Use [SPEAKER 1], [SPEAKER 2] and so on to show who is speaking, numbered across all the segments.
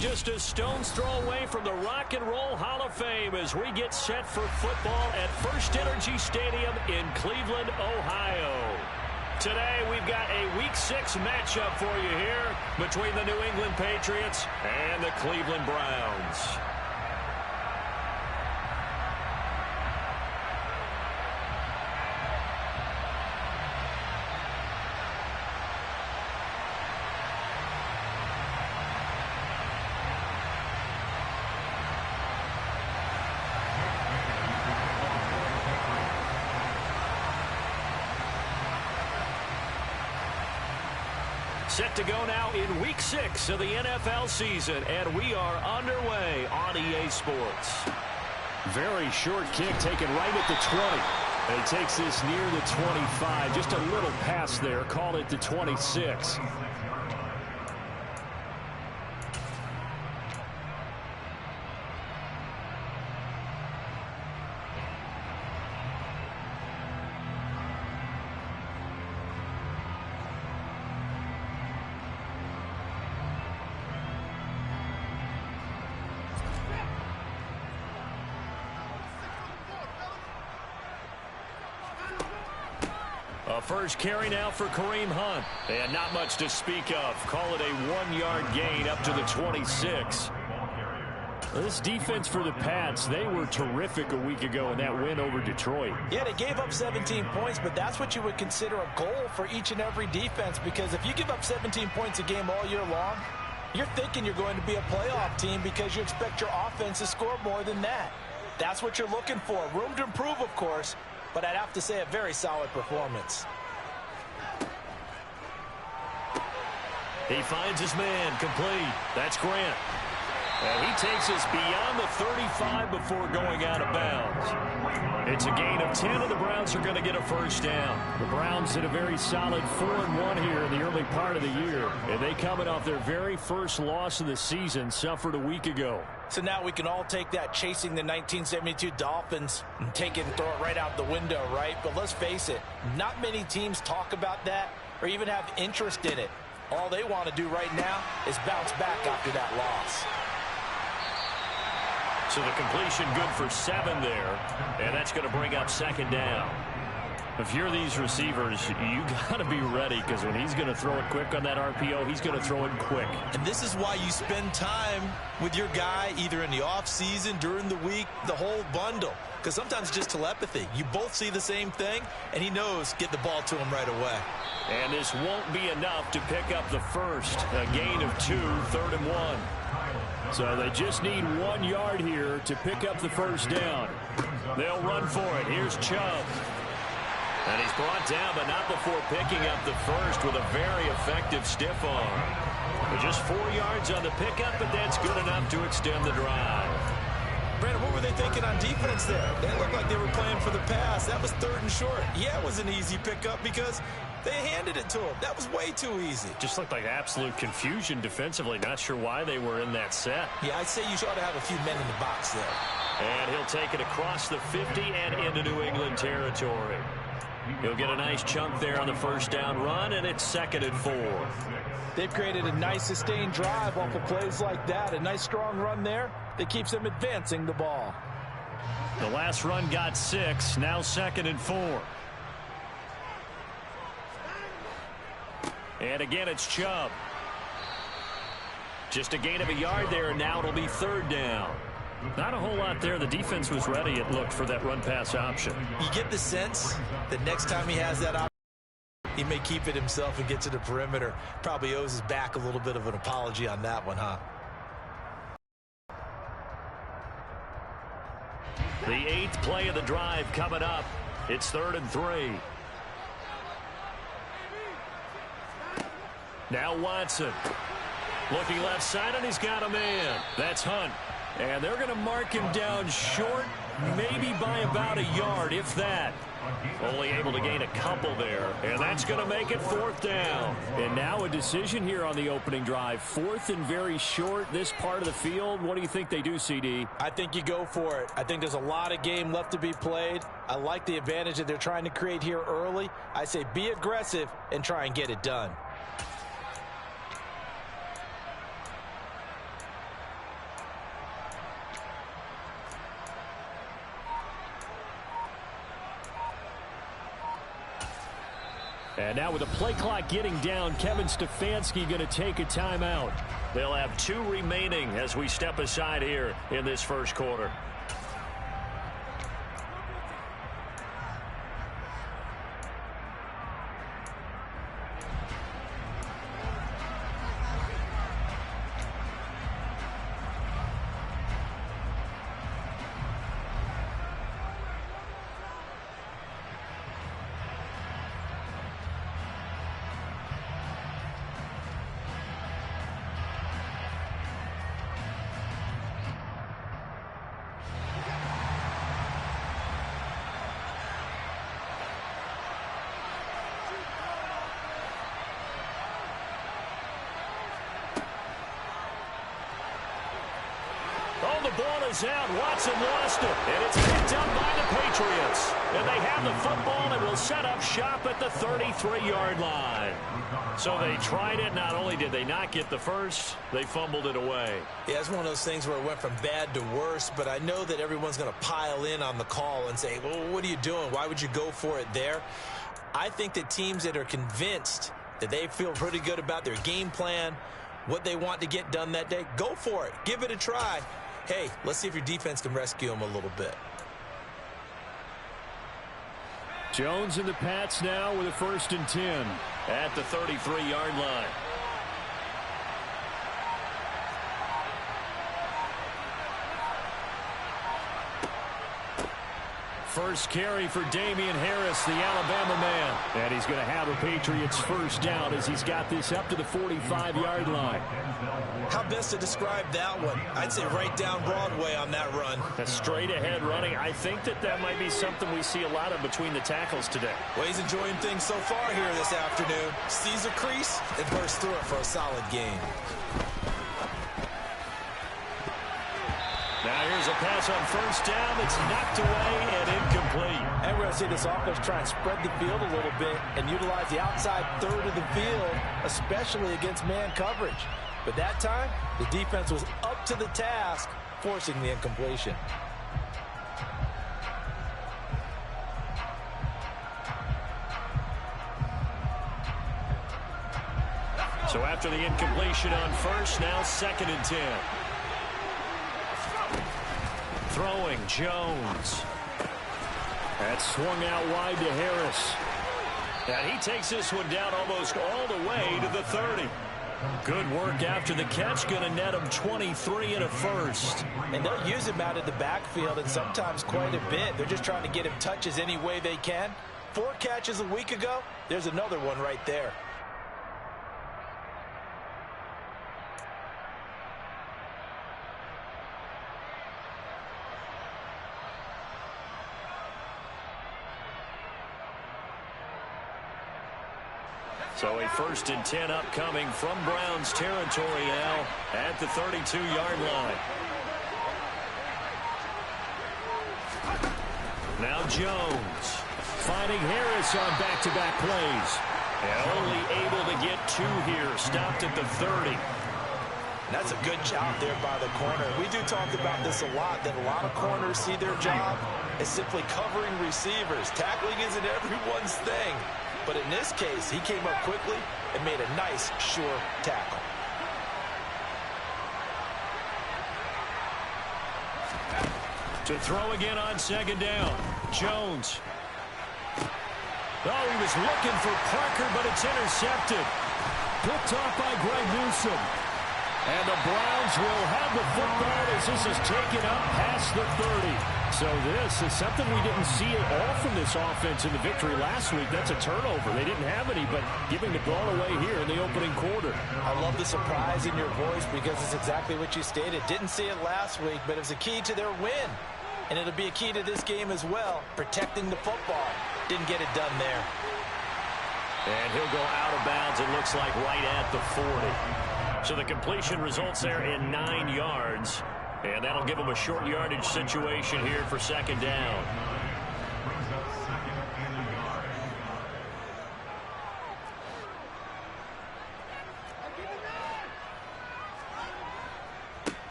[SPEAKER 1] just a stone's throw away from the Rock and Roll Hall of Fame as we get set for football at First Energy Stadium in Cleveland, Ohio. Today, we've got a Week 6 matchup for you here between the New England Patriots and the Cleveland Browns. Set to go now in Week 6 of the NFL season, and we are underway on EA Sports.
[SPEAKER 2] Very short kick taken right at the 20. And it takes this near the 25. Just a little pass there. Call it the 26.
[SPEAKER 1] First carry now for Kareem Hunt. And not much to speak of. Call it a 1-yard gain up to the 26.
[SPEAKER 2] This defense for the Pats, they were terrific a week ago in that win over Detroit.
[SPEAKER 3] Yeah, they gave up 17 points, but that's what you would consider a goal for each and every defense, because if you give up 17 points a game all year long, you're thinking you're going to be a playoff team because you expect your offense to score more than that. That's what you're looking for. Room to improve, of course, but I'd have to say a very solid performance.
[SPEAKER 1] He finds his man complete. That's Grant. And he takes us beyond the 35 before going out of bounds. It's a gain of 10, and the Browns are going to get a first down.
[SPEAKER 2] The Browns hit a very solid 4-1 here in the early part of the year. And they coming off their very first loss of the season, suffered a week ago.
[SPEAKER 3] So now we can all take that chasing the 1972 Dolphins and take it and throw it right out the window, right? But let's face it, not many teams talk about that or even have interest in it. All they want to do right now is bounce back after that loss.
[SPEAKER 1] So the completion good for 7 there, and that's going to bring up second down.
[SPEAKER 2] If you're these receivers, you got to be ready, because when he's going to throw it quick on that RPO, he's going to throw it quick.
[SPEAKER 4] And this is why you spend time with your guy either in the offseason, during the week, the whole bundle. Because sometimes it's just telepathy. You both see the same thing, and he knows get the ball to him right away.
[SPEAKER 1] And this won't be enough to pick up the first. A gain of 2, 3rd and 1.
[SPEAKER 2] So they just need 1 yard here to pick up the first down.
[SPEAKER 1] They'll run for it. Here's Chubb. And he's brought down, but not before picking up the first with a very effective stiff arm. But just 4 yards on the pickup, but that's good enough to extend the drive.
[SPEAKER 3] Brandon, what were they thinking on defense there? They looked like they were playing for the pass. That was 3rd and short. Yeah, it was an easy pickup because they handed it to him. That was way too easy.
[SPEAKER 2] Just looked like absolute confusion defensively. Not sure why they were in that set.
[SPEAKER 3] Yeah, I'd say you ought to have a few men in the box there.
[SPEAKER 1] And he'll take it across the 50 and into New England territory. He'll get a nice chunk there on the first down run, and it's 2nd and 4.
[SPEAKER 3] They've created a nice sustained drive off of plays like that. A nice strong run there that keeps them advancing the ball.
[SPEAKER 2] The last run got 6. Now 2nd and 4.
[SPEAKER 1] And again, it's Chubb. Just a gain of a yard there, and now it'll be 3rd down.
[SPEAKER 2] Not a whole lot there. The defense was ready, it looked, for that run-pass option.
[SPEAKER 4] You get the sense that next time he has that option, he may keep it himself and get to the perimeter. Probably owes his back a little bit of an apology on that one, huh?
[SPEAKER 1] The 8th play of the drive coming up. It's 3rd and 3. Now Watson. Looking left side, and he's got a man. That's Hunt. And they're going to mark him down short, maybe by about a yard, if that. Only able to gain a couple there, and that's going to make it 4th down.
[SPEAKER 2] And now a decision here on the opening drive. 4th and very short, this part of the field. What do you think they do, CD?
[SPEAKER 3] I think you go for it. I think there's a lot of game left to be played. I like the advantage that they're trying to create here early. I say be aggressive and try and get it done.
[SPEAKER 2] And now with the play clock getting down, Kevin Stefanski going to take a timeout.
[SPEAKER 1] They'll have 2 remaining as we step aside here in this first quarter. The ball is out. Watson lost it. And it's picked up by the Patriots. And they have the football and will set up shop at the 33-yard line. So they tried it. Not only did they not get the first, they fumbled it away.
[SPEAKER 3] Yeah, it's one of those things where it went from bad to worse, but I know that everyone's going to pile in on the call and say, well, what are you doing? Why would you go for it there? I think that teams that are convinced that they feel pretty good about their game plan, what they want to get done that day, go for it. Give it a try. Hey, let's see if your defense can rescue them a little bit.
[SPEAKER 2] Jones and the Pats now with a 1st and 10.
[SPEAKER 1] At the 33-yard line.
[SPEAKER 2] First carry for Damian Harris, the Alabama man. And he's going to have a Patriots first down as he's got this up to the 45-yard line.
[SPEAKER 3] How best to describe that one? I'd say right down Broadway on that run.
[SPEAKER 1] A straight-ahead running. I think that might be something we see a lot of between the tackles today.
[SPEAKER 3] Well, he's enjoying things so far here this afternoon. Sees a crease and bursts through it for a solid gain.
[SPEAKER 1] Now here's a pass on first down. It's knocked away and incomplete.
[SPEAKER 3] And we're going to see this offense try and spread the field a little bit and utilize the outside third of the field, especially against man coverage. But that time, the defense was up to the task, forcing the incompletion.
[SPEAKER 1] So after the incompletion on first, now 2nd and 10. Throwing, Jones.
[SPEAKER 2] That swung out wide to Harris.
[SPEAKER 1] And he takes this one down almost all the way to the 30. Good work after the catch. Going to net him 23 and a first.
[SPEAKER 3] And they'll use him out of the backfield and sometimes quite a bit. They're just trying to get him touches any way they can. 4 catches a week ago. There's another one right there.
[SPEAKER 1] So a 1st and 10 upcoming from Browns territory now at the 32-yard line. Now Jones finding Harris on back-to-back plays. And only able to get 2 here. Stopped at the 30.
[SPEAKER 3] That's a good job there by the corner. We do talk about this a lot, that a lot of corners see their job as simply covering receivers. Tackling isn't everyone's thing. But in this case, he came up quickly and made a nice, sure tackle.
[SPEAKER 1] To throw again on 2nd down. Jones. Oh, he was looking for Parker, but it's intercepted.
[SPEAKER 2] Picked off by Greg Newsome.
[SPEAKER 1] And the Browns will have the football as this is taken up past the 30.
[SPEAKER 2] So this is something we didn't see at all from this offense in the victory last week. That's a turnover. They didn't have any, but giving the ball away here in the opening quarter.
[SPEAKER 3] I love the surprise in your voice because it's exactly what you stated. Didn't see it last week, but it was a key to their win. And it'll be a key to this game as well, protecting the football. Didn't get it done there.
[SPEAKER 1] And he'll go out of bounds, it looks like, right at the 40. So the completion results there in 9 yards. And that'll give them a short yardage situation here for 2nd down.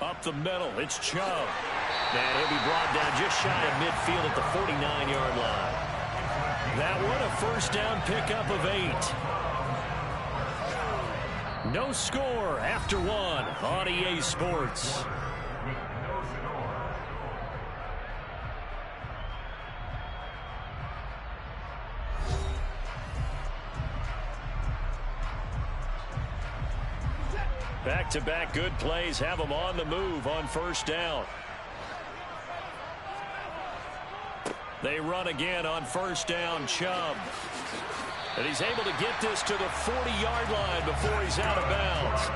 [SPEAKER 1] Up the middle, it's Chubb. And he'll be brought down just shy of midfield at the 49-yard line. That one, a first down pickup of 8. No score after 1 on EA Sports. Back-to-back good plays have them on the move on first down. They run again on first down, Chubb. And he's able to get this to the 40-yard line before he's out of bounds.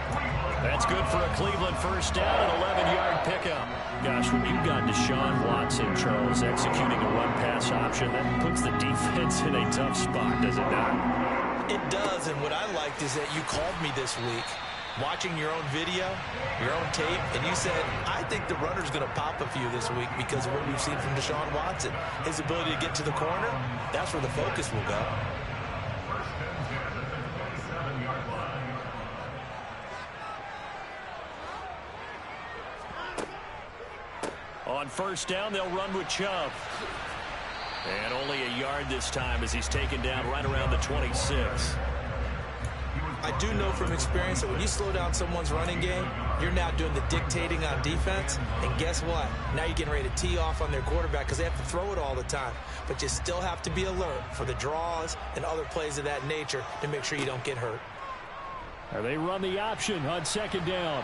[SPEAKER 1] That's good for a Cleveland first down, an 11-yard pickup. Gosh, when you've got Deshaun Watson, Charles, executing a run-pass option, that puts the defense in a tough spot, does it not?
[SPEAKER 3] It does, and what I liked is that you called me this week, watching your own video, your own tape, and you said, I think the runner's going to pop a few this week because of what we've seen from Deshaun Watson. His ability to get to the corner, that's where the focus will go.
[SPEAKER 1] On first down, they'll run with Chubb. And only a yard this time as he's taken down right around the 26.
[SPEAKER 3] I do know from experience that when you slow down someone's running game, you're now doing the dictating on defense. And guess what? Now you're getting ready to tee off on their quarterback because they have to throw it all the time. But you still have to be alert for the draws and other plays of that nature to make sure you don't get hurt.
[SPEAKER 1] They run the option on second down.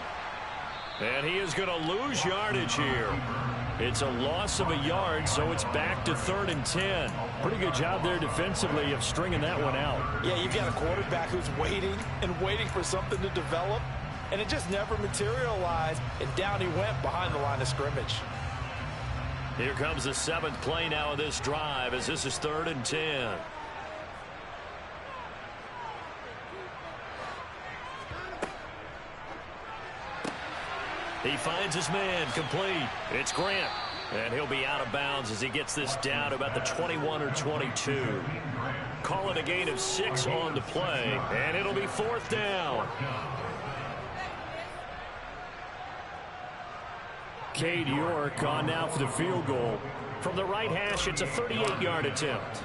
[SPEAKER 1] And he is going to lose yardage here. It's a loss of a yard, so it's back to 3rd and 10. Pretty good job there defensively of stringing that one out.
[SPEAKER 3] Yeah, you've got a quarterback who's waiting and waiting for something to develop, and it just never materialized, and down he went behind the line of scrimmage.
[SPEAKER 1] Here comes the 7th play now of this drive as this is 3rd and 10. He finds his man, complete. It's Grant, and he'll be out of bounds as he gets this down to about the 21 or 22. Call it a gain of 6 on the play, and it'll be 4th down. Cade York on now for the field goal. From the right hash, it's a 38-yard attempt.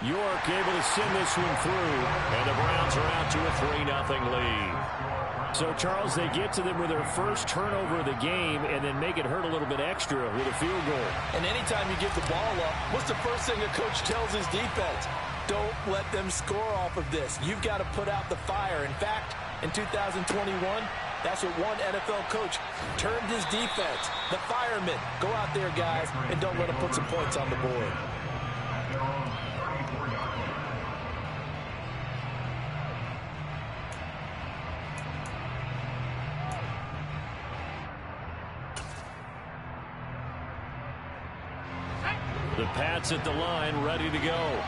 [SPEAKER 1] York able to send this one through, and the Browns are out to a 3-0 lead. So, Charles, they get to them with their first turnover of the game and then make it hurt a little bit extra with a field goal.
[SPEAKER 3] And anytime you give the ball up, what's the first thing a coach tells his defense? Don't let them score off of this. You've got to put out the fire. In fact, in 2021, that's what one NFL coach termed his defense. The firemen. Go out there, guys, and don't let them put some points on the board.
[SPEAKER 1] The Pats at the line, ready to go.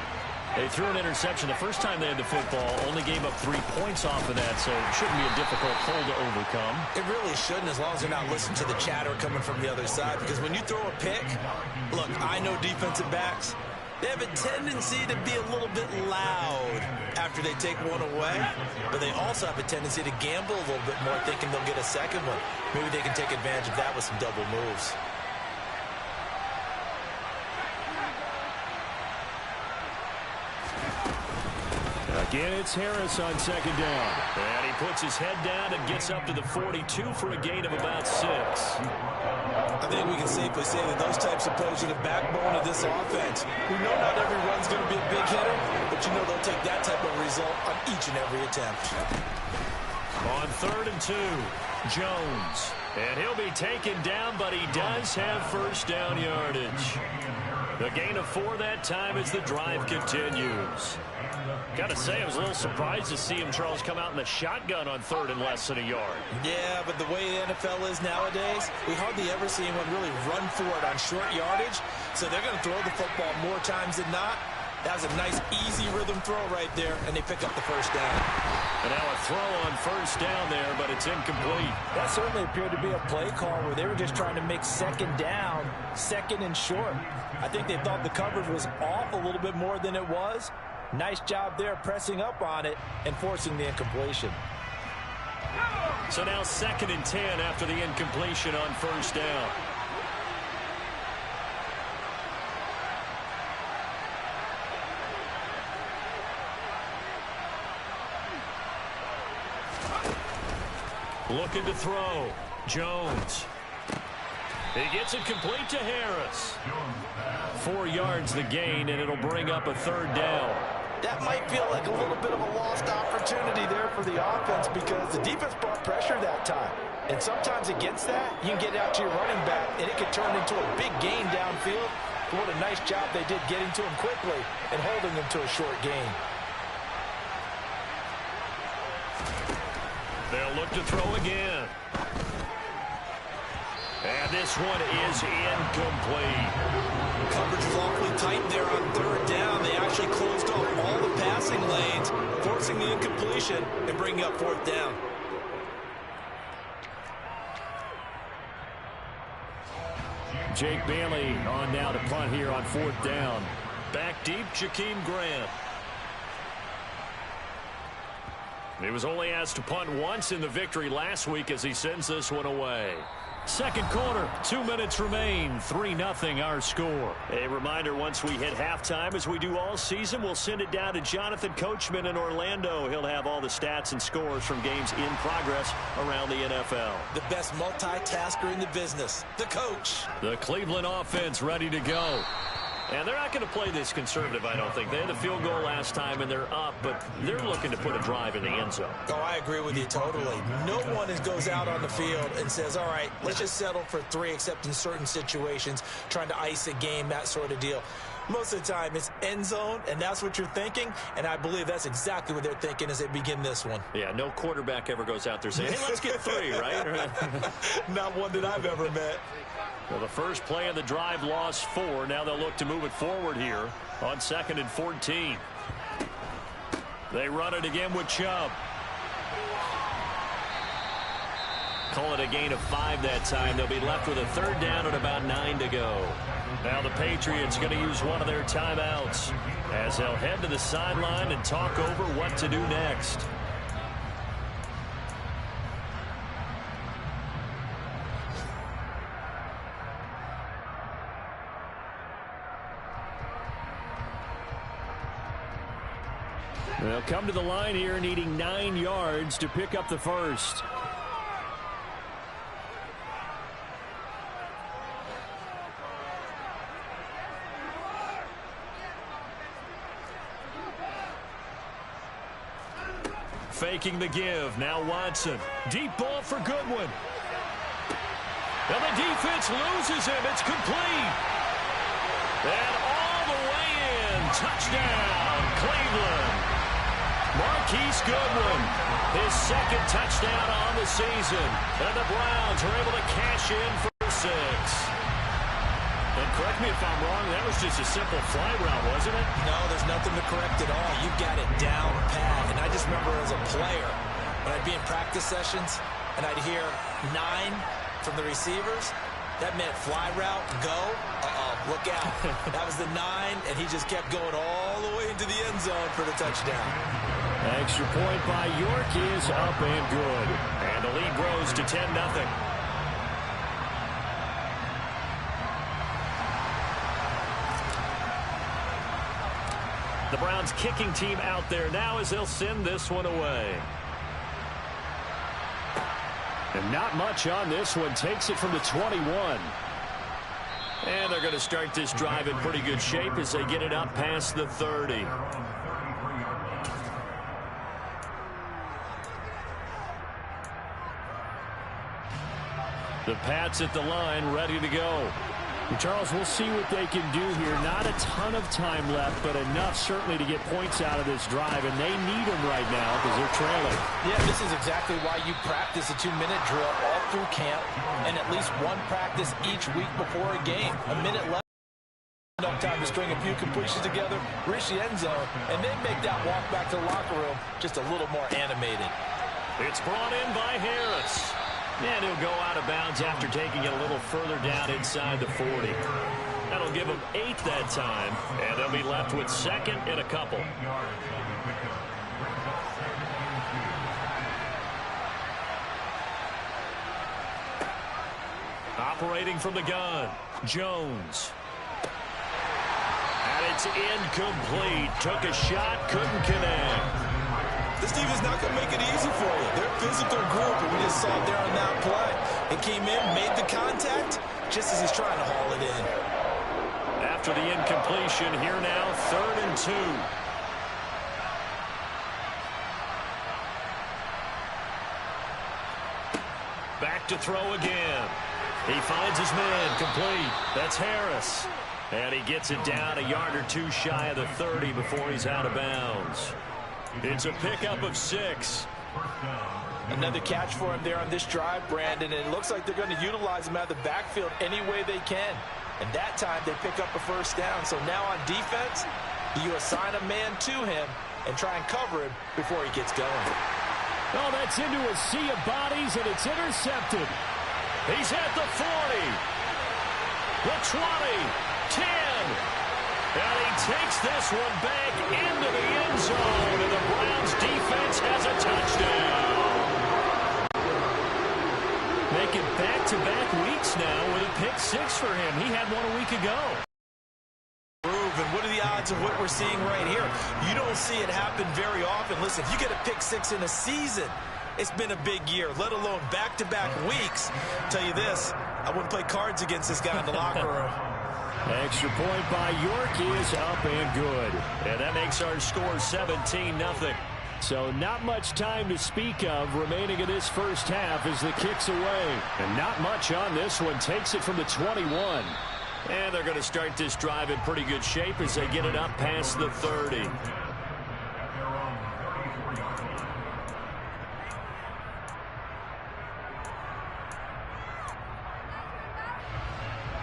[SPEAKER 1] They threw an interception the first time they had the football, only gave up 3 points off of that, so it shouldn't be a difficult hole to overcome. It
[SPEAKER 3] really shouldn't, as long as they're not listening to the chatter coming from the other side, because when you throw a pick, look, I know defensive backs, they have a tendency to be a little bit loud after they take one away, but they also have a tendency to gamble a little bit more, thinking they'll get a second one. Maybe they can take advantage of that with some double moves.
[SPEAKER 1] Again, it's Harris on second down. And he puts his head down and gets up to the 42 for a gain of about 6.
[SPEAKER 3] I think we can safely say that those types of plays are the backbone of this offense. We know not every run's going to be a big hitter, but you know they'll take that type of result on each and every attempt.
[SPEAKER 1] On 3rd and 2, Jones. And he'll be taken down, but he does have first down yardage. The gain of 4 that time as the drive continues. Got to say, I was a little surprised to see him, Charles, come out in the shotgun on 3rd and less than a yard.
[SPEAKER 3] Yeah, but the way the NFL is nowadays, we hardly ever see anyone really run for it on short yardage. So they're going to throw the football more times than not. That was a nice, easy rhythm throw right there, and they pick up the first down.
[SPEAKER 1] And now a throw on first down there, but it's incomplete.
[SPEAKER 3] That certainly appeared to be a play call where they were just trying to make second down, second and short. I think they thought the coverage was off a little bit more than it was. Nice job there pressing up on it and forcing the incompletion.
[SPEAKER 1] So now 2nd and 10 after the incompletion on first down. Looking to throw. Jones. He gets it complete to Harris. 4 yards the gain, and it'll bring up a 3rd down.
[SPEAKER 3] That might feel like a little bit of a lost opportunity there for the offense because the defense brought pressure that time. And sometimes against that, you can get out to your running back, and it can turn into a big gain downfield. What a nice job they did getting to him quickly and holding him to a short gain.
[SPEAKER 1] They'll look to throw again. And this one is incomplete.
[SPEAKER 4] Coverage was awfully tight there on 3rd down. They actually closed off all the passing lanes, forcing the incompletion and bringing up 4th down.
[SPEAKER 2] Jake Bailey on now to punt here on 4th down.
[SPEAKER 1] Back deep, Jakeem Grant. He was only asked to punt once in the victory last week as he sends this one away.
[SPEAKER 2] Second quarter, 2 minutes remain, 3-0 our score.
[SPEAKER 1] A reminder, once we hit halftime, as we do all season, we'll send it down to Jonathan Coachman in Orlando. He'll have all the stats and scores from games in progress around the NFL.
[SPEAKER 4] The best multitasker in the business, the coach.
[SPEAKER 1] The Cleveland offense ready to go. And they're not going to play this conservative, I don't think. They had the field goal last time, and they're up, but they're looking to put a drive in the end zone.
[SPEAKER 3] Oh, I agree with you totally. No one goes out on the field and says, all right, let's just settle for 3, except in certain situations, trying to ice a game, that sort of deal. Most of the time, it's end zone, and that's what you're thinking, and I believe that's exactly what they're thinking as they begin this one.
[SPEAKER 1] Yeah, no quarterback ever goes out there saying, hey, let's get 3, right?
[SPEAKER 3] Not one that I've ever met.
[SPEAKER 1] Well, the first play of the drive lost 4. Now they'll look to move it forward here on 2nd and 14. They run it again with Chubb. Call it a gain of 5 that time. They'll be left with a 3rd down and about 9 to go. Now the Patriots going to use one of their timeouts as they'll head to the sideline and talk over what to do next. They'll come to the line here needing 9 yards to pick up the first. Faking the give. Now Watson. Deep ball for Goodwin. And the defense loses him. It's complete. And all the way in. Touchdown, Cleveland. Marquise Goodwin, his 2nd touchdown on the season. And the Browns are able to cash in for 6. And correct me if I'm wrong, that was just a simple fly route, wasn't it?
[SPEAKER 3] No, there's nothing to correct at all. You've got it down pat. And I just remember as a player, when I'd be in practice sessions, and I'd hear 9 from the receivers, that meant fly route, go. Look out. That was the 9, and he just kept going all the way into the end zone for the touchdown.
[SPEAKER 1] Extra point by York is up and good. And the lead grows to 10-0. The Browns kicking team out there now as they'll send this one away. And not much on this one. Takes it from the 21. And they're going to start this drive in pretty good shape as they get it up past the 30. The Pats at the line, ready to go.
[SPEAKER 2] Charles, we'll see what they can do here. Not a ton of time left, but enough certainly to get points out of this drive, and they need them right now because they're trailing.
[SPEAKER 3] Yeah, this is exactly why you practice a 2-minute drill all through camp and at least one practice each week before a game. A minute left. Enough time to string a few completions together, reach the end zone, and then make that walk back to the locker room just a little more animated.
[SPEAKER 1] It's brought in by Harris. And he'll go out of bounds after taking it a little further down inside the 40. That'll give them 8 that time, and they'll be left with 2nd and a couple. Operating from the gun, Jones. And it's incomplete. Took a shot, couldn't connect.
[SPEAKER 4] This defense is not going to make it easy for you. They're
[SPEAKER 3] physical group, and we just saw it there on that play. It came in, made the contact, just as he's trying to haul it in.
[SPEAKER 1] After the incompletion, here now, 3rd and 2. Back to throw again. He finds his man, complete. That's Harris. And he gets it down a yard or two shy of the 30 before he's out of bounds. It's a pickup of 6.
[SPEAKER 3] Another catch for him there on this drive, Brandon, and it looks like they're going to utilize him out of the backfield any way they can. And that time they pick up a first down. So now on defense, you assign a man to him and try and cover him before he gets going.
[SPEAKER 1] Oh, that's into a sea of bodies, and it's intercepted. He's at the 40, the 20, 10. And he takes this one back into the end zone, and the Browns defense has a touchdown. Making back-to-back weeks now with a pick 6 for him. He had one a week ago.
[SPEAKER 3] And what are the odds of what we're seeing right here? You don't see it happen very often. Listen, if you get a pick 6 in a season, it's been a big year, let alone back-to-back weeks. Tell you this, I wouldn't play cards against this guy in the locker room.
[SPEAKER 1] Extra point by York is up and good. And that makes our score 17-0. So not much time to speak of remaining in this first half as the kick's away. And not much on this one. Takes it from the 21. And they're going to start this drive in pretty good shape as they get it up past the 30.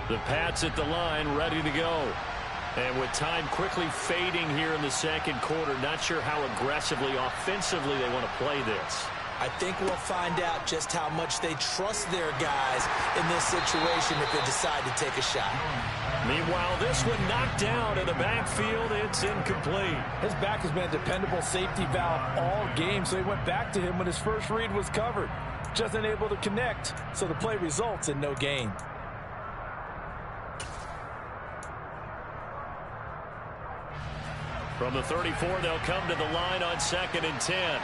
[SPEAKER 1] The Pats at the line, ready to go. And with time quickly fading here in the second quarter, not sure how aggressively, offensively they want to play this.
[SPEAKER 3] I think we'll find out just how much they trust their guys in this situation if they decide to take a shot.
[SPEAKER 1] Meanwhile, this one knocked down in the backfield. It's incomplete.
[SPEAKER 3] His back has been a dependable safety valve all game, so he went back to him when his first read was covered. Just unable to connect, so the play results in no gain.
[SPEAKER 1] From the 34, they'll come to the line on 2nd and 10.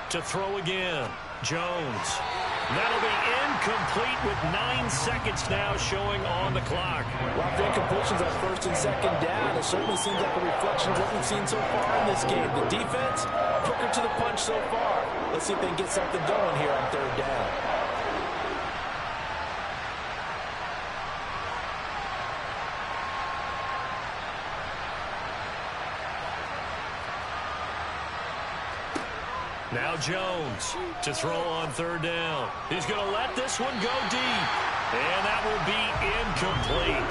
[SPEAKER 1] To throw again, Jones. That'll be incomplete with 9 seconds now showing on the clock.
[SPEAKER 3] A lot of incompletions on 1st and 2nd down. It certainly seems like a reflection of what we've seen so far in this game. The defense, quicker to the punch so far. Let's see if they can get something going here on 3rd down.
[SPEAKER 1] Now Jones to throw on 3rd down. He's going to let this one go deep. And that will be incomplete.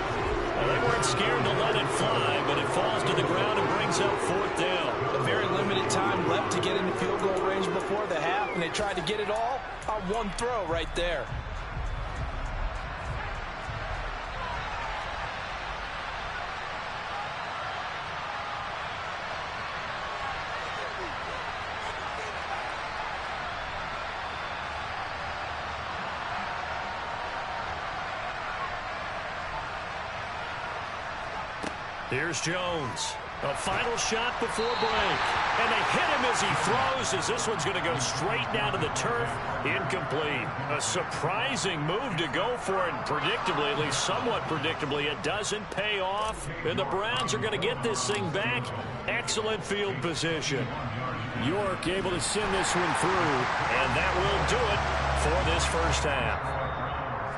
[SPEAKER 1] Well, they weren't scared to let it fly, but it falls to the ground and brings up 4th down.
[SPEAKER 3] A very limited time left to get into field goal range before the half, and they tried to get it all on one throw right there.
[SPEAKER 1] Here's Jones. A final shot before break. And they hit him as he throws, as this one's going to go straight down to the turf. Incomplete. A surprising move to go for it. Predictably, at least somewhat predictably, it doesn't pay off. And the Browns are going to get this thing back. Excellent field position. York able to send this one through. And that will do it for this first half.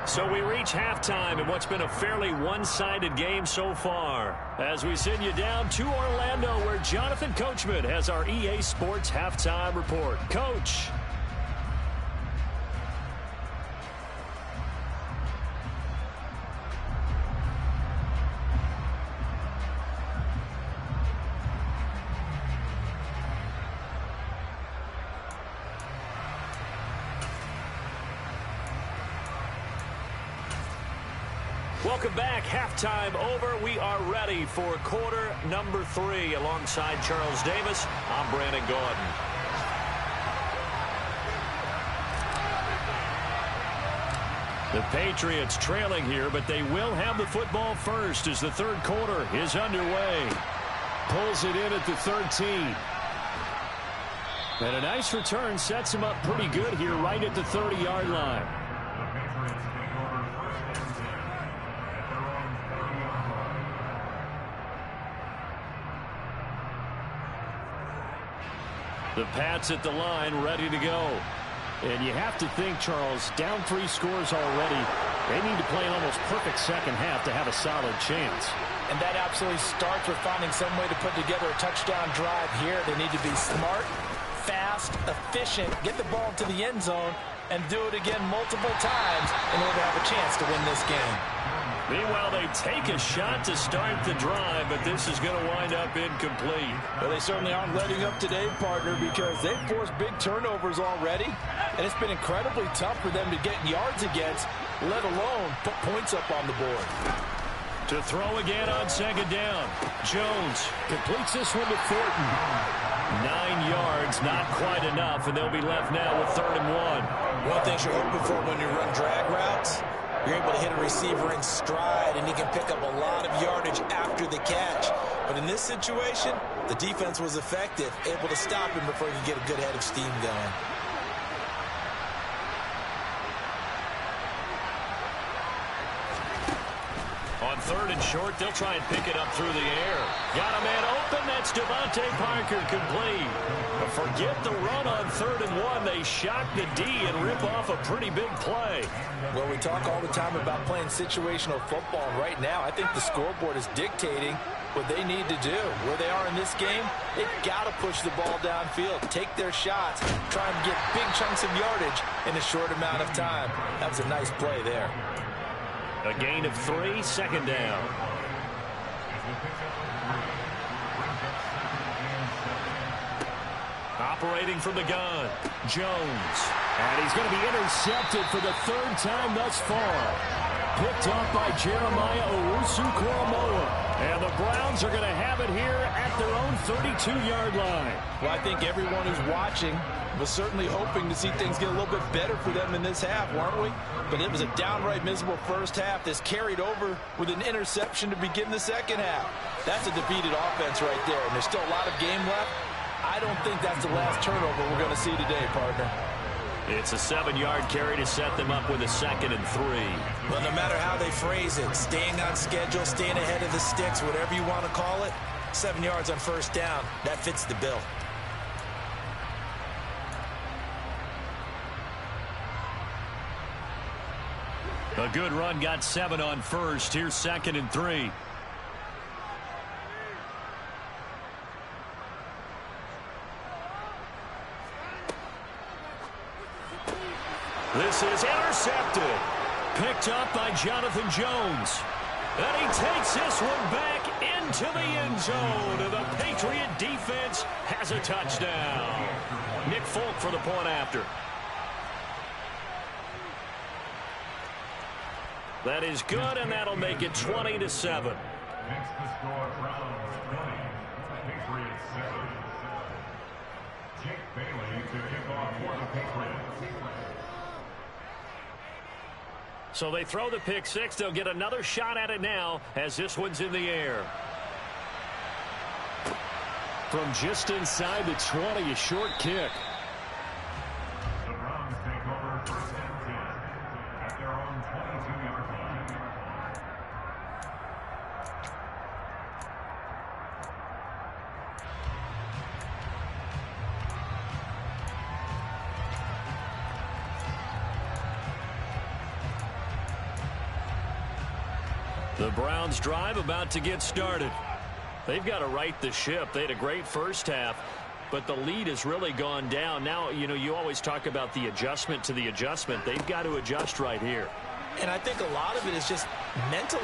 [SPEAKER 1] So we reach halftime in what's been a fairly one-sided game so far. As we send you down to Orlando, where Jonathan Coachman has our EA Sports Halftime Report. Coach. Welcome back. Halftime over. We are ready for quarter number 3. Alongside Charles Davis, I'm Brandon Gaudin. The Patriots trailing here, but they will have the football first as the third quarter is underway.
[SPEAKER 2] Pulls it in at the 13. And a nice return sets him up pretty good here right at the 30-yard line. The Pats at the line, ready to go. And you have to think, Charles, down 3 scores already. They need to play an almost perfect second half to have a solid chance.
[SPEAKER 3] And that absolutely starts with finding some way to put together a touchdown drive here. They need to be smart, fast, efficient, get the ball to the end zone, and do it again multiple times in order to have a chance to win this game.
[SPEAKER 1] Meanwhile, they take a shot to start the drive, but this is going to wind up incomplete.
[SPEAKER 3] Well, they certainly aren't letting up today, partner, because they've forced big turnovers already, and it's been incredibly tough for them to get yards against, let alone put points up on the board.
[SPEAKER 1] To throw again on second down. Jones completes this one to Thornton. 9 yards, not quite enough, and they'll be left now with 3rd and 1.
[SPEAKER 4] One thing you're hoping for when you run drag routes, you're able to hit a receiver in stride, and he can pick up a lot of yardage after the catch. But in this situation, the defense was effective, able to stop him before he could get a good head of steam going.
[SPEAKER 1] On 3rd and short, they'll try and pick it up through the air. Got a man open. That's Devontae Parker, complete. But forget the run on 3rd and 1. They shock the D and rip off a pretty big play.
[SPEAKER 3] Well, we talk all the time about playing situational football. And right now, I think the scoreboard is dictating what they need to do. Where they are in this game, they've got to push the ball downfield, take their shots, try and get big chunks of yardage in a short amount of time. That was a nice play there.
[SPEAKER 1] A gain of 3, second down. Operating from the gun, Jones.
[SPEAKER 2] And he's going to be intercepted for the 3rd time thus far. Picked off by Jeremiah Owusu-Koramoah. And the Browns are going to have it here at their own 32-yard line.
[SPEAKER 3] Well, I think everyone who's watching was certainly hoping to see things get a little bit better for them in this half, weren't we? But it was a downright miserable first half. This carried over with an interception to begin the second half. That's a defeated offense right there, and there's still a lot of game left. I don't think that's the last turnover we're going to see today, partner.
[SPEAKER 1] It's a 7-yard carry to set them up with a 2nd and 3.
[SPEAKER 4] Well, no matter how they phrase it, staying on schedule, staying ahead of the sticks, whatever you want to call it, 7 yards on 1st down, that fits the bill.
[SPEAKER 1] A good run got 7 on 1st. Here's 2nd and 3. This is intercepted. Picked up by Jonathan Jones. And he takes this one back into the end zone. And the Patriot defense has a touchdown. Nick Folk for the point after. That is good, and that'll make it 20-7.
[SPEAKER 5] Next to score, Browns 20, Patriots 7. Jake Bailey to kick off for the Patriots.
[SPEAKER 1] So they throw the pick 6. They'll get another shot at it now as this one's in the air.
[SPEAKER 2] From just inside the 20, a short kick.
[SPEAKER 5] The Browns take over 1st and 10 at their own 22-yard line.
[SPEAKER 1] The Browns drive about to get started. They've got to right the ship. They had a great first half, but the lead has really gone down. Now, you know, you always talk about the adjustment to the adjustment. They've got to adjust right here.
[SPEAKER 4] And I think a lot of it is just mentally.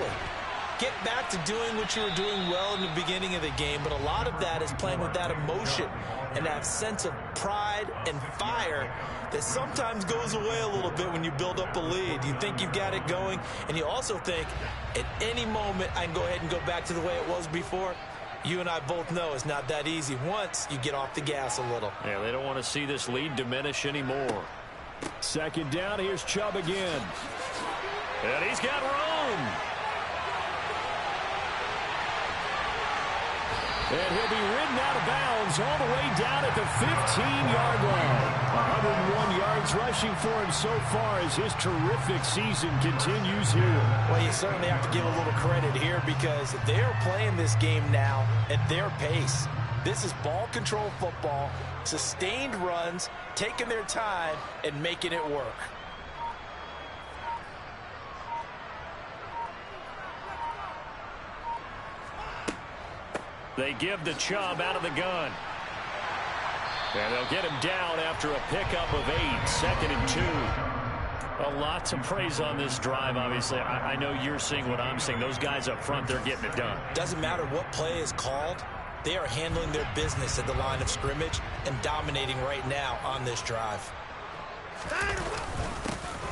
[SPEAKER 4] Get back to doing what you were doing well in the beginning of the game, but a lot of that is playing with that emotion and that sense of pride and fire that sometimes goes away a little bit when you build up a lead. You think you've got it going, and you also think at any moment I can go ahead and go back to the way it was before. You and I both know it's not that easy once you get off the gas a little.
[SPEAKER 1] Yeah, they don't want to see this lead diminish anymore.
[SPEAKER 2] 2nd down, here's Chubb again.
[SPEAKER 1] And he's got room.
[SPEAKER 2] And he'll be ridden out of bounds all the way down at the 15-yard line. 101 yards rushing for him so far as his terrific season continues here.
[SPEAKER 3] Well, you certainly have to give a little credit here because they're playing this game now at their pace. This is ball control football, sustained runs, taking their time, and making it work.
[SPEAKER 2] They give the Chubb out of the gun. And they'll get him down after a pickup of 8, 2nd and 2. A lot to praise on this drive, obviously. I know you're seeing what I'm seeing. Those guys up front, they're getting it done.
[SPEAKER 3] Doesn't matter what play is called. They are handling their business at the line of scrimmage and dominating right now on this drive.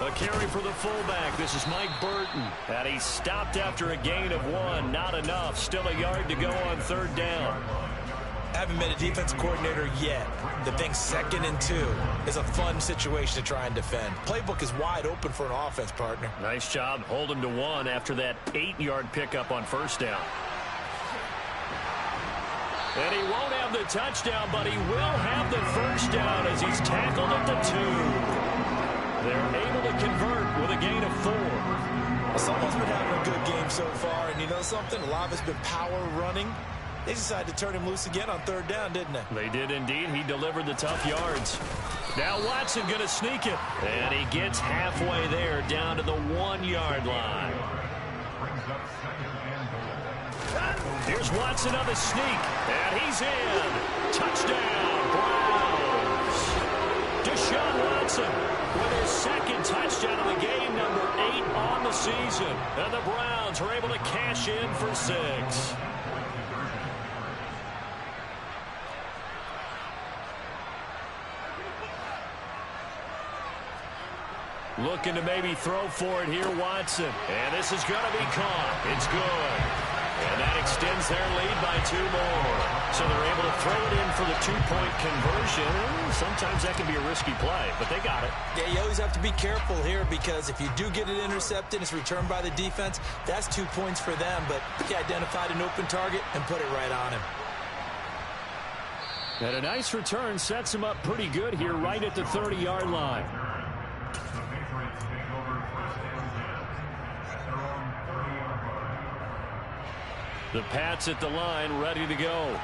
[SPEAKER 2] A carry for the fullback. This is Mike Burton. And he stopped after a gain of 1. Not enough. Still a yard to go on 3rd down.
[SPEAKER 3] Haven't met a defense coordinator yet that thinks 2nd and 2 is a fun situation to try and defend. Playbook is wide open for an offense, partner.
[SPEAKER 2] Nice job. Hold him to 1 after that 8-yard pickup on 1st down. And he won't have the touchdown, but he will have the 1st down as he's tackled at the 2. They're able to convert with a gain of 4.
[SPEAKER 3] Someone's been having a good game so far, and you know something? A lot of it's been power running. They decided to turn him loose again on 3rd down, didn't they?
[SPEAKER 2] They did indeed. He delivered the tough yards. Now Watson going to sneak it. And he gets halfway there down to the 1-yard line. Here's Watson on the sneak. And he's in. Touchdown, Browns. Deshaun Watson with his 2nd touchdown of the game, number 8 on the season. And the Browns are able to cash in for 6. Looking to maybe throw for it here, Watson. And this is going to be caught. It's good. And that extends their lead by 2 more. So they're able to throw it in for the 2-point conversion. Sometimes that can be a risky play, but they got it.
[SPEAKER 3] Yeah, you always have to be careful here because if you do get it intercepted, it's returned by the defense, that's 2 points for them. But he identified an open target and put it right on him.
[SPEAKER 2] And a nice return sets him up pretty good here right at the 30-yard line. The Pats at the line, ready to go.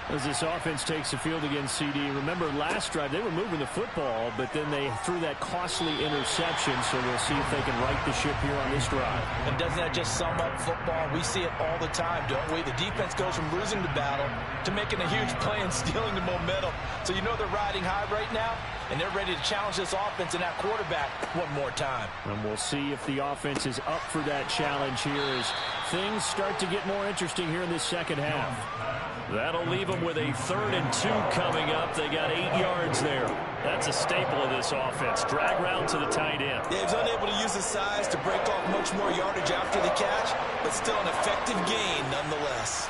[SPEAKER 2] As this offense takes the field against CD. Remember, last drive, they were moving the football, but then they threw that costly interception, so we'll see if they can right the ship here on this drive.
[SPEAKER 3] And doesn't that just sum up football? We see it all the time, don't we? The defense goes from losing the battle to making a huge play and stealing the momentum. So you know they're riding high right now, and they're ready to challenge this offense and that quarterback one more time.
[SPEAKER 2] And we'll see if the offense is up for that challenge here as things start to get more interesting here in this second half. That'll leave them with a 3rd and 2 coming up. They got 8 yards there. That's a staple of this offense. Drag route to the tight end.
[SPEAKER 3] Yeah, he was unable to use his size to break off much more yardage after the catch, but still an effective gain nonetheless.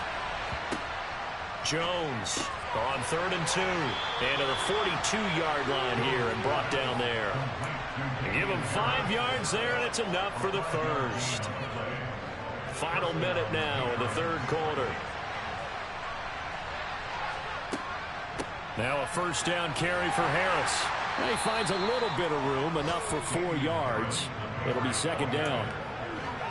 [SPEAKER 2] Jones on 3rd and 2. And to the 42-yard line here and brought down there. Give him 5 yards there, and it's enough for the 1st. Final minute now in the 3rd quarter. Now a 1st down carry for Harris. He finds a little bit of room, enough for 4 yards. It'll be 2nd down.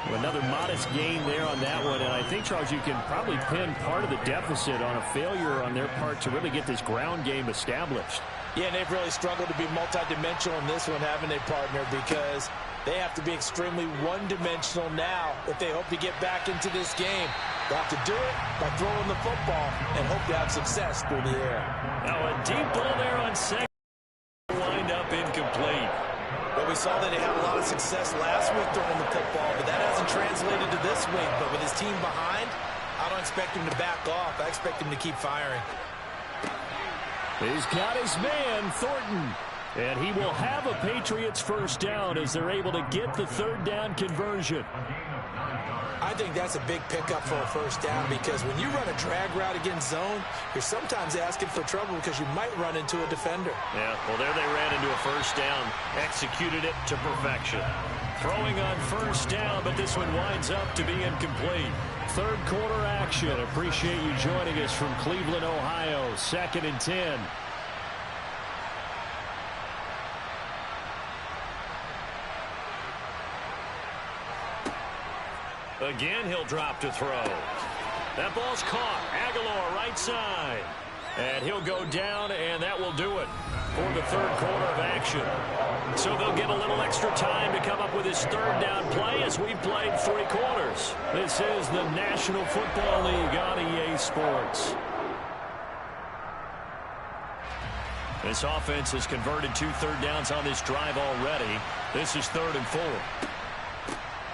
[SPEAKER 2] Another modest gain there on that one, and I think, Charles, you can probably pin part of the deficit on a failure on their part to really get this ground game established.
[SPEAKER 3] Yeah, and they've really struggled to be multidimensional in this one, haven't they, partner? Because they have to be extremely one-dimensional now if they hope to get back into this game. They have to do it by throwing the football and hope to have success through the air.
[SPEAKER 2] Now a deep ball there on 2nd. Wind up incomplete.
[SPEAKER 3] Well, we saw that they had a lot of success last week throwing the football, but that hasn't translated to this week. But with his team behind, I don't expect him to back off. I expect him to keep firing.
[SPEAKER 2] He's got his man, Thornton. And he will have a Patriots 1st down as they're able to get the 3rd down conversion.
[SPEAKER 3] I think that's a big pickup for a 1st down because when you run a drag route against zone, you're sometimes asking for trouble because you might run into a defender.
[SPEAKER 2] Yeah, well, there they ran into a 1st down, executed it to perfection. Throwing on first down, but this one winds up to be incomplete. Third quarter action. Appreciate you joining us from Cleveland, Ohio. 2nd and 10.
[SPEAKER 1] Again, he'll drop to throw. That ball's caught. Aguilar right side. And he'll go down, and that will do it for the third quarter of action. So they'll get a little extra time to come up with his third down play as we've played 3 quarters. This is the National Football League on EA Sports. This offense has converted 2 third downs on this drive already. This is 3rd and 4.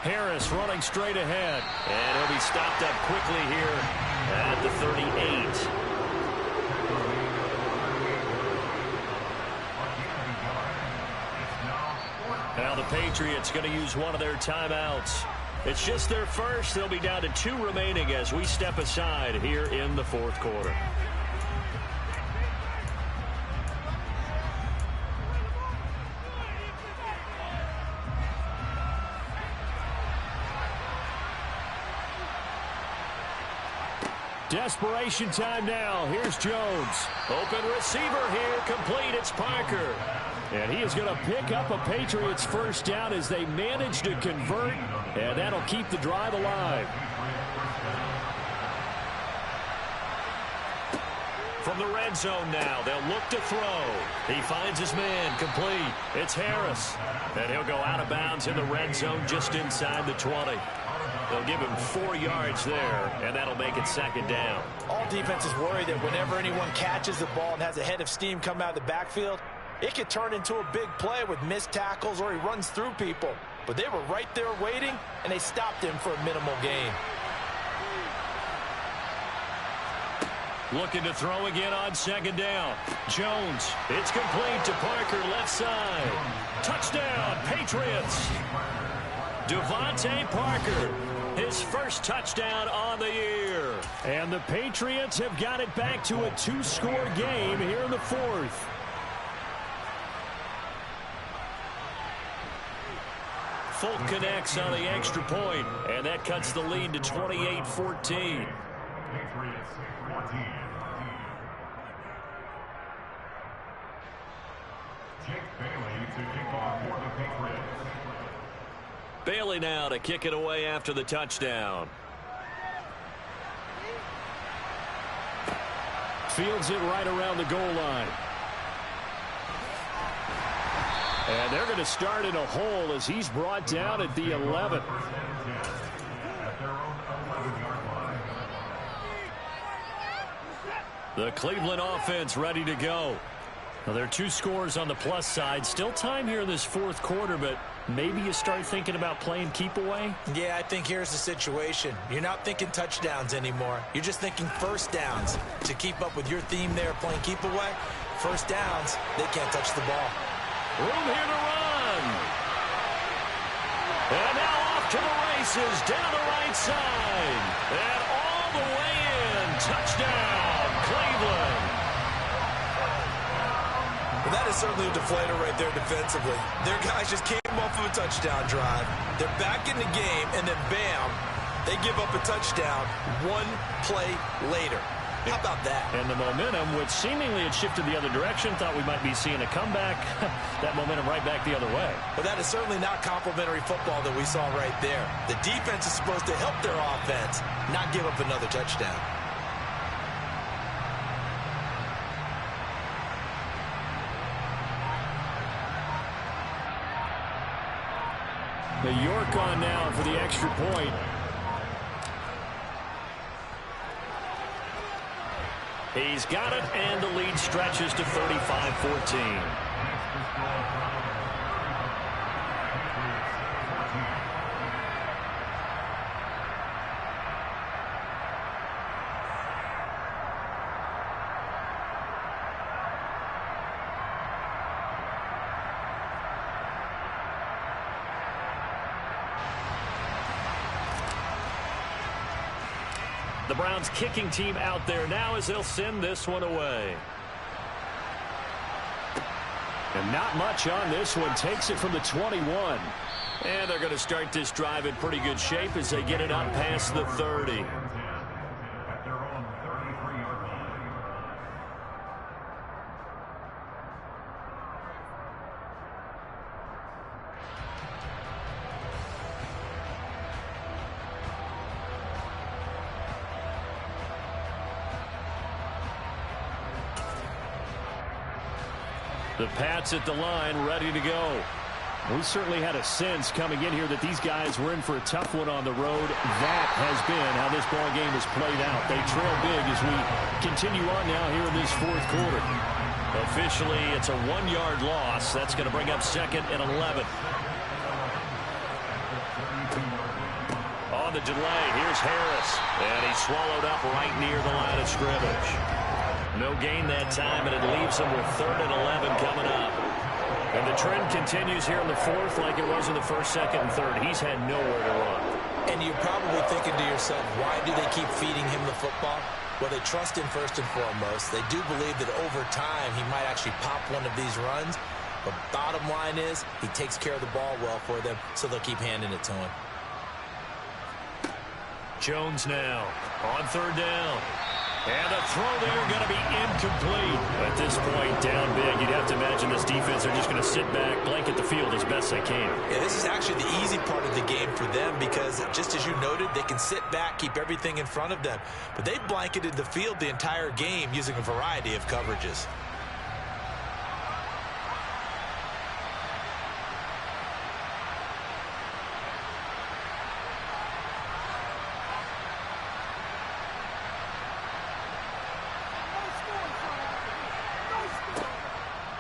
[SPEAKER 1] Harris running straight ahead. And he'll be stopped up quickly here at the 38. Now the Patriots going to use one of their timeouts. It's just their first. They'll be down to 2 remaining as we step aside here in the 4th quarter.
[SPEAKER 2] Desperation time now. Here's Jones.
[SPEAKER 1] Open receiver here. Complete. It's Parker.
[SPEAKER 2] And he is going to pick up a Patriots first down as they manage to convert, and that'll keep the drive alive.
[SPEAKER 1] From the red zone now, they'll look to throw. He finds his man. Complete. It's Harris. And he'll go out of bounds in the red zone just inside the 20. They'll give him 4 yards there, and that'll make it 2nd down.
[SPEAKER 3] All defenses worry that whenever anyone catches the ball and has a head of steam come out of the backfield, it could turn into a big play with missed tackles or he runs through people. But they were right there waiting, and they stopped him for a minimal gain.
[SPEAKER 1] Looking to throw again on 2nd down. Jones. It's complete to Parker, left side. Touchdown, Patriots. Devontae Parker, his first touchdown on the year.
[SPEAKER 2] And the Patriots have got it back to a 2-score game here in the 4th.
[SPEAKER 1] Folk connects on the extra point, and that cuts the lead to 28-14.
[SPEAKER 5] Patriots 14. Jake Bailey to kick off for the Patriots.
[SPEAKER 1] Bailey now to kick it away after the touchdown.
[SPEAKER 2] Fields it right around the goal line. And they're going to start in a hole as he's brought down at the 11.
[SPEAKER 1] The Cleveland offense ready to go. Well, there are 2 scores on the plus side. Still time here in this 4th quarter, but maybe you start thinking about playing keep away?
[SPEAKER 3] Yeah, I think here's the situation. You're not thinking touchdowns anymore. You're just thinking first downs. To keep up with your theme there, playing keep away, first downs, they can't touch the ball.
[SPEAKER 1] Room here to run. And now off to the races down the right side. And all the way in. Touchdown, Cleveland.
[SPEAKER 4] Well, that is certainly a deflator right there defensively. Their guys just came off of a touchdown drive. They're back in the game, and then bam, they give up a touchdown 1 play later. How about that?
[SPEAKER 1] And the momentum, which seemingly had shifted the other direction, thought we might be seeing a comeback. That momentum right back the other way.
[SPEAKER 4] But that is certainly not complimentary football that we saw right there. The defense is supposed to help their offense, not give up another touchdown.
[SPEAKER 2] The York on now for the extra point.
[SPEAKER 1] He's got it, and the lead stretches to 35-14. The Browns kicking team out there now as they'll send this one away.
[SPEAKER 2] And not much on this one. Takes it from the 21.
[SPEAKER 1] And they're going to start this drive in pretty good shape as they get it up past the 30.
[SPEAKER 5] At their own 33-yard line.
[SPEAKER 1] The Pats at the line, ready to go.
[SPEAKER 2] We certainly had a sense coming in here that these guys were in for a tough one on the road. That has been how this ball game has played out. They trail big as we continue on now here in this fourth quarter.
[SPEAKER 1] Officially, it's a 1-yard loss. That's going to bring up 2nd and 11. On the delay, here's Harris. And he's swallowed up right near the line of scrimmage. No gain that time, and it leaves him with 3rd and 11 coming up. And the trend continues here in the fourth like it was in the first, second, and third. He's had nowhere to run.
[SPEAKER 3] And you're probably thinking to yourself, why do they keep feeding him the football? Well, they trust him first and foremost. They do believe that over time he might actually pop one of these runs. But bottom line is he takes care of the ball well for them, so they'll keep handing it to him.
[SPEAKER 1] Jones now on 3rd down. And the throw there going to be incomplete. At this point, down big. You'd have to imagine this defense are just going to sit back, blanket the field as best they can.
[SPEAKER 3] Yeah, this is actually the easy part of the game for them because, just as you noted, they can sit back, keep everything in front of them. But they blanketed the field the entire game using a variety of coverages.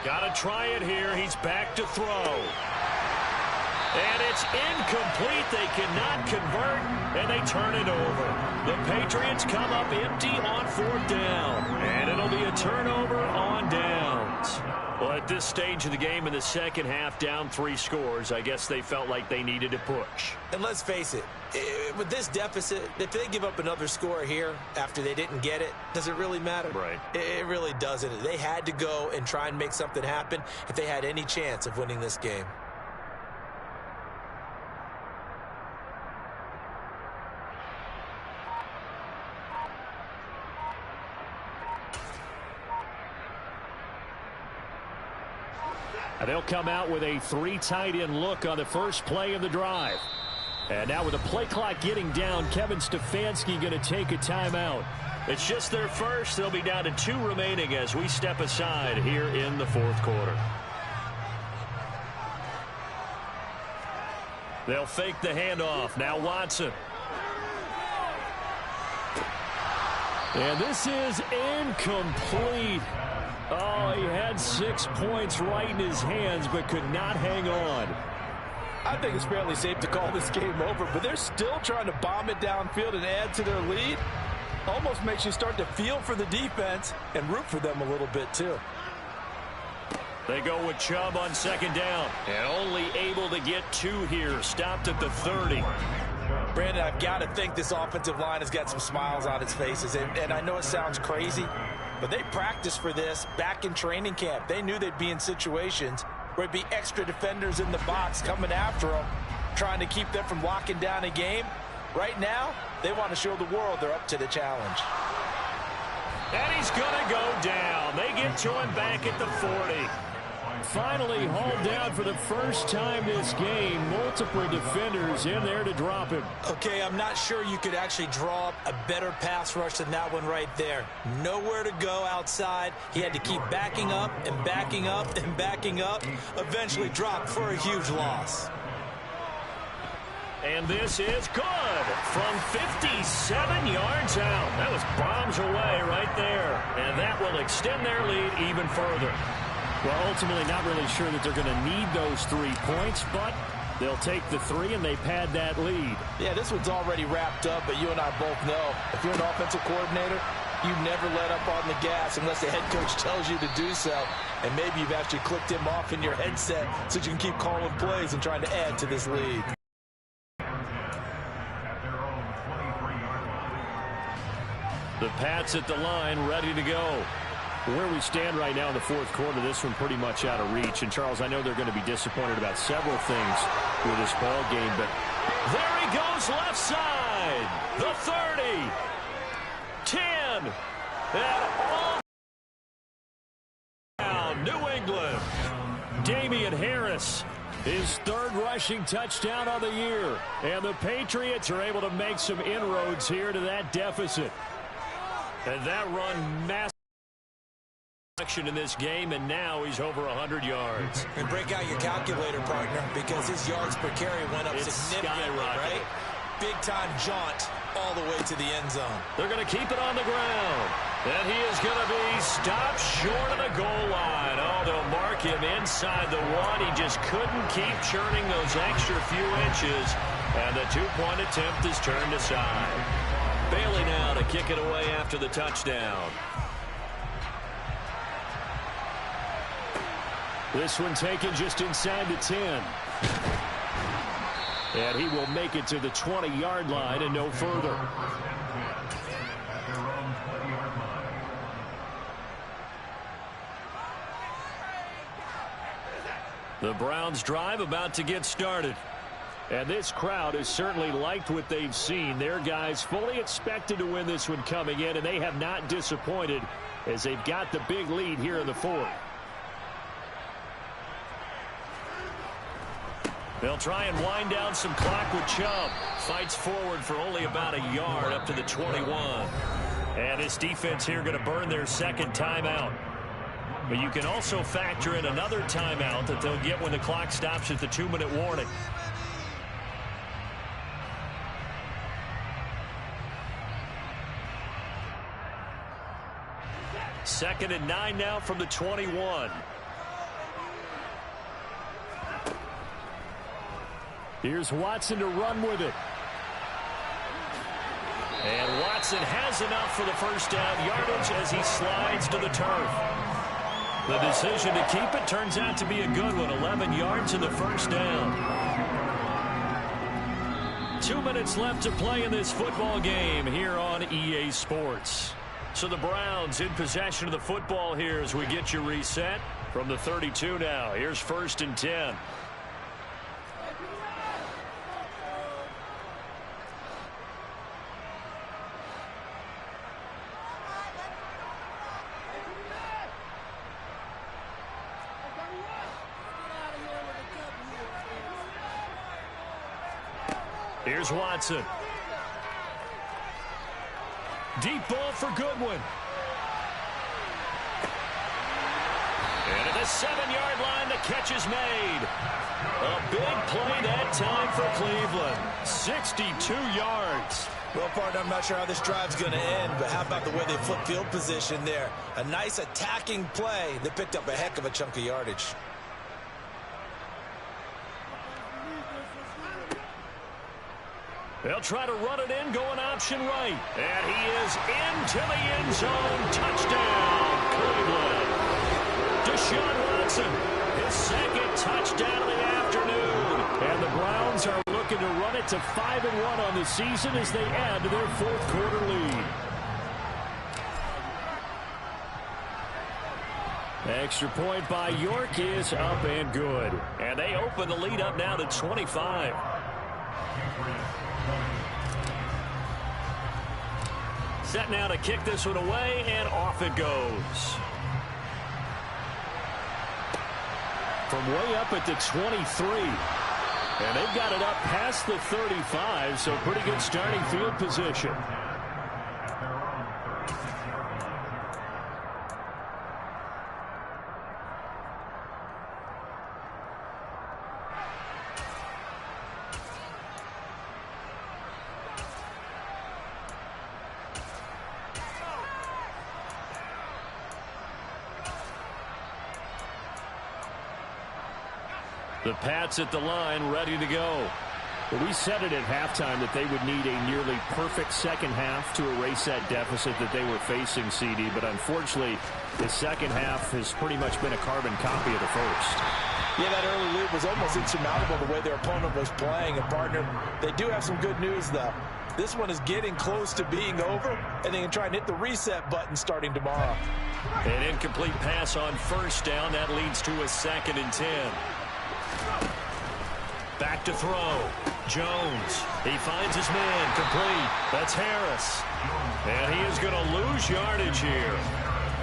[SPEAKER 1] Got to try it here. He's back to throw. And it's incomplete. They cannot convert, and they turn it over. The Patriots come up empty on 4th down, and it'll be a turnover on downs. Well, at this stage of the game in the second half, down 3 scores, I guess they felt like they needed to push.
[SPEAKER 3] And let's face it, with this deficit, if they give up another score here after they didn't get it, does it really matter?
[SPEAKER 1] Right.
[SPEAKER 3] It really doesn't. They had to go and try and make something happen if they had any chance of winning this game.
[SPEAKER 2] They'll come out with a 3 tight end look on the first play of the drive. And now with the play clock getting down, Kevin Stefanski going to take a timeout.
[SPEAKER 1] It's just their first. They'll be down to 2 remaining as we step aside here in the fourth quarter. They'll fake the handoff. Now Watson.
[SPEAKER 2] And this is incomplete. Oh, he had 6 points right in his hands, but could not hang on.
[SPEAKER 3] I think it's fairly safe to call this game over, but they're still trying to bomb it downfield and add to their lead. Almost makes you start to feel for the defense and root for them a little bit, too.
[SPEAKER 1] They go with Chubb on 2nd down, and only able to get 2 here. Stopped at the 30.
[SPEAKER 3] Brandon, I've got to think this offensive line has got some smiles on its faces, and I know it sounds crazy, but they practiced for this back in training camp. They knew they'd be in situations where it'd be extra defenders in the box coming after them, trying to keep them from locking down a game. Right now, they want to show the world they're up to the challenge.
[SPEAKER 1] And he's going to go down. They get to him back at the 40.
[SPEAKER 2] Finally hauled down for the first time this game. Multiple defenders in there to drop him.
[SPEAKER 3] Okay, I'm not sure you could actually draw up a better pass rush than that one right there. Nowhere to go outside. He had to keep backing up and backing up and backing up. Eventually dropped for a huge loss.
[SPEAKER 1] And this is good from 57 yards out. That was bombs away right there. And that will extend their lead even further.
[SPEAKER 2] Well, ultimately not really sure that they're going to need those 3 points, but they'll take the 3 and they pad that lead.
[SPEAKER 3] Yeah, this one's already wrapped up, but you and I both know if you're an offensive coordinator, you never let up on the gas unless the head coach tells you to do so. And maybe you've actually clicked him off in your headset so you can keep calling plays and trying to add to this lead.
[SPEAKER 1] The Pats at the line, ready to go.
[SPEAKER 2] Where we stand right now in the fourth quarter, this one pretty much out of reach. And, Charles, I know they're going to be disappointed about several things with this ball game, but
[SPEAKER 1] there he goes left side. The 30. 10. And all down New England. Damian Harris, his third rushing touchdown of the year. And the Patriots are able to make some inroads here to that deficit. And that run massive in this game, and now he's over 100 yards.
[SPEAKER 3] And break out your calculator, partner, because his yards per carry went up significantly, right? Big-time jaunt all the way to the end zone.
[SPEAKER 1] They're going to keep it on the ground. And he is going to be stopped short of the goal line. Oh, they'll mark him inside the one. He just couldn't keep churning those extra few inches. And the two-point attempt is turned aside. Bailey now to kick it away after the touchdown.
[SPEAKER 2] This one taken just inside the 10. And he will make it to the 20-yard line and no further.
[SPEAKER 1] The Browns drive about to get started.
[SPEAKER 2] And this crowd has certainly liked what they've seen. Their guys fully expected to win this one coming in, and they have not disappointed as they've got the big lead here in the fourth.
[SPEAKER 1] They'll try and wind down some clock with Chubb. Fights forward for only about a yard up to the 21. And this defense here going to burn their second timeout. But you can also factor in another timeout that they'll get when the clock stops at the 2-minute warning. Second and 9 now from the 21.
[SPEAKER 2] Here's Watson to run with it.
[SPEAKER 1] And Watson has enough for the first down yardage as he slides to the turf. The decision to keep it turns out to be a good one. 11 yards in the first down. 2 minutes left to play in this football game here on EA Sports. So the Browns in possession of the football here as we get you reset from the 32 now. Here's 1st and 10. Here's Watson. Deep ball for Goodwin. And at the 7-yard line, the catch is made. A big play that time for Cleveland. 62 yards.
[SPEAKER 3] Well, partner, I'm not sure how this drive's going to end, but how about the way they flip field position there? A nice attacking play that picked up a heck of a chunk of yardage.
[SPEAKER 1] They'll try to run it in, going option right. And he is into the end zone. Touchdown, Cleveland. Deshaun Watson, his second touchdown of the afternoon. And the Browns are looking to run it to 5-1 on the season as they add to their fourth quarter lead. Extra point by York is up and good. And they open the lead up now to 25. Set now to kick this one away, and off it goes. From way up at the 23. And they've got it up past the 35, so pretty good starting field position. The Pats at the line, ready to go.
[SPEAKER 2] Well, we said it at halftime that they would need a nearly perfect second half to erase that deficit that they were facing, CD. But unfortunately, the second half has pretty much been a carbon copy of the first.
[SPEAKER 3] Yeah, that early lead was almost insurmountable the way their opponent was playing. And, partner, they do have some good news, though. This one is getting close to being over, and they can try and hit the reset button starting tomorrow.
[SPEAKER 1] An incomplete pass on first down. That leads to a 2nd and 10. Back to throw. Jones. He finds his man. Complete. That's Harris. And he is going to lose yardage here.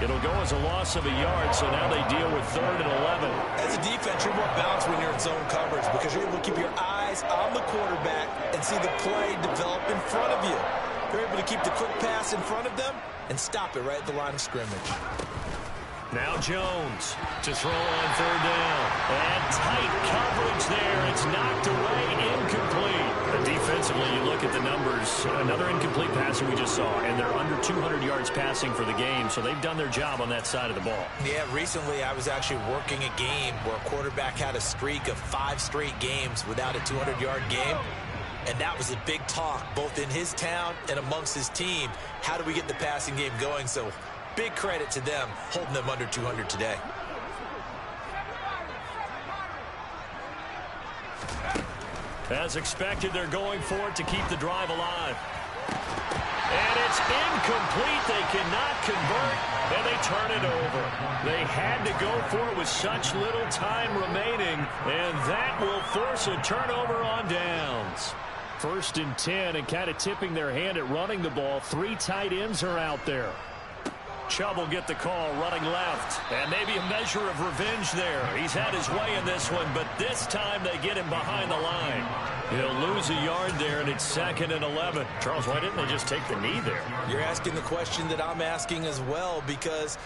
[SPEAKER 1] It'll go as a loss of a yard, so now they deal with 3rd and 11.
[SPEAKER 3] As a defense, you're more balanced when you're in zone coverage because you're able to keep your eyes on the quarterback and see the play develop in front of you. You're able to keep the quick pass in front of them and stop it right at the line of scrimmage.
[SPEAKER 1] Now Jones to throw on 3rd down. And tight coverage there. It's knocked away, incomplete. And defensively, you look at the numbers. Another incomplete passer we just saw, and they're under 200 yards passing for the game, so they've done their job on that side of the ball.
[SPEAKER 3] Yeah, recently I was actually working a game where a quarterback had a streak of 5 straight games without a 200-yard game. And that was a big talk, both in his town and amongst his team. How do we get the passing game going? So big credit to them, holding them under 200 today.
[SPEAKER 1] As expected, they're going for it to keep the drive alive. And it's incomplete. They cannot convert, and they turn it over. They had to go for it with such little time remaining, and that will force a turnover on downs. 1st and 10, and kind of tipping their hand at running the ball. 3 tight ends are out there. Chubb will get the call running left, and maybe a measure of revenge there. He's had his way in this one, but this time they get him behind the line. He'll lose a yard there, and it's 2nd and 11. Charles, why didn't they just take the knee there?
[SPEAKER 3] You're asking the question that I'm asking as well, because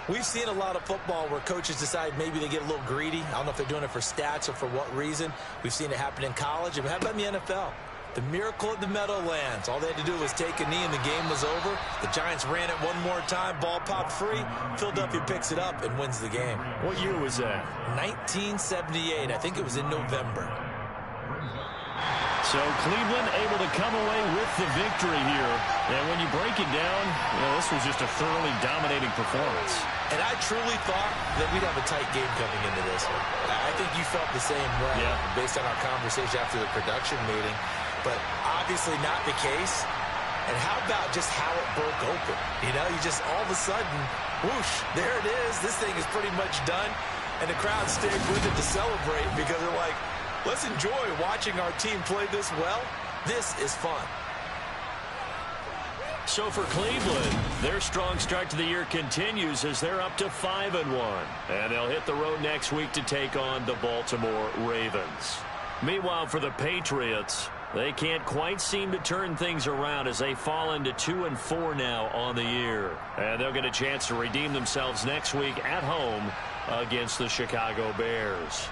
[SPEAKER 3] we've seen a lot of football where coaches decide maybe they get a little greedy. I don't know if they're doing it for stats or for what reason. We've seen it happen in college. And how about in the NFL? The miracle at the Meadowlands. All they had to do was take a knee and the game was over. The Giants ran it one more time. Ball popped free. Philadelphia picks it up and wins the game.
[SPEAKER 1] What year was that?
[SPEAKER 3] 1978. I think it was in November.
[SPEAKER 1] So Cleveland able to come away with the victory here. And when you break it down, this was just a thoroughly dominating performance.
[SPEAKER 3] And I truly thought that we'd have a tight game coming into this one. I think you felt the same way based on our conversation after the production meeting. But obviously not the case. And how about just how it broke open? You just all of a sudden, whoosh, there it is. This thing is pretty much done. And the crowd stayed with it to celebrate because they're like, let's enjoy watching our team play this well. This is fun.
[SPEAKER 1] So for Cleveland, their strong start to the year continues as they're up to 5-1. And they'll hit the road next week to take on the Baltimore Ravens. Meanwhile, for the Patriots, they can't quite seem to turn things around as they fall into 2-4 now on the year. And they'll get a chance to redeem themselves next week at home against the Chicago Bears.